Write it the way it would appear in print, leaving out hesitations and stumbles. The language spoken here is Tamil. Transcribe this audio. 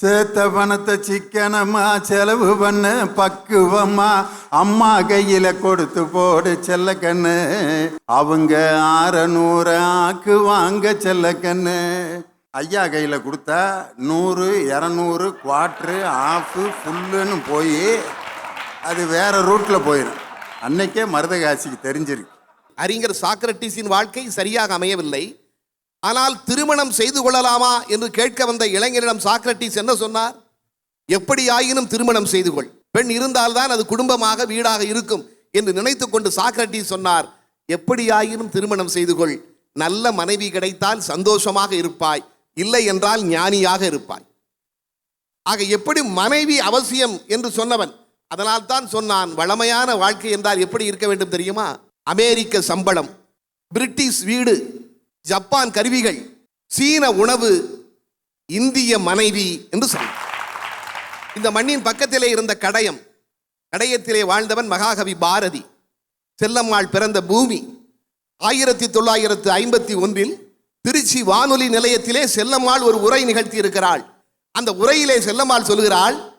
சேர்த்த பணத்தை சிக்கனமா செலவு பண்ண பக்குவமா அம்மா கையில கொடுத்து போடு செல்லக்கண்ணு. அவங்க 600 ஆக்குவாங்க செல்லக்கண்ணு. ஐயா கையில கொடுத்தா 100 200 குவார்ட்ரு ஆஃபு ஃபுல்லுன்னு போய் அது வேற ரூட்ல போயிடும். அன்னைக்கே மருதகாசிக்கு தெரிஞ்சிருக்கு. அறிஞர் சாக்ரட்டிஸின் வாழ்க்கை சரியாக அமையவில்லை. ஆனால் திருமணம் செய்து கொள்ளலாமா என்று கேட்க வந்த இளைஞரிடம் சாக்ரட்டிஸ் என்ன சொன்னார்? எப்படி ஆயினும் திருமணம் செய்து கொள், பெண் இருந்தால்தான் அது குடும்பமாக வீடாக இருக்கும் என்று நினைத்து கொண்டு சாக்ரட்டிஸ் சொன்னார், எப்படி ஆயினும் திருமணம் செய்து கொள், நல்ல மனைவி கிடைத்தால் சந்தோஷமாக இருப்பாய், இல்லை என்றால் ஞானியாக இருப்பாய். ஆக எப்படி மனைவி அவசியம் என்று சொன்னவன், அதனால் தான் சொன்னான், வளமையான வாழ்க்கை என்றால் எப்படி இருக்க வேண்டும் தெரியுமா? அமெரிக்க சம்பளம், பிரிட்டிஷ் வீடு, ஜப்பான் கருவிகள், சீன உணவு, இந்திய மனைவி என்று சொன்னார். இந்த மண்ணின் பக்கத்திலே இருந்த கடையத்திலே வாழ்ந்தவன் மகாகவி பாரதி. செல்லம்மாள் பிறந்த பூமி. 1951 திருச்சி வானொலி நிலையத்திலே செல்லம்மாள் ஒரு உரை நிகழ்த்தி இருக்கிறாள். அந்த உரையிலே செல்லம்மாள் சொல்கிறாள்,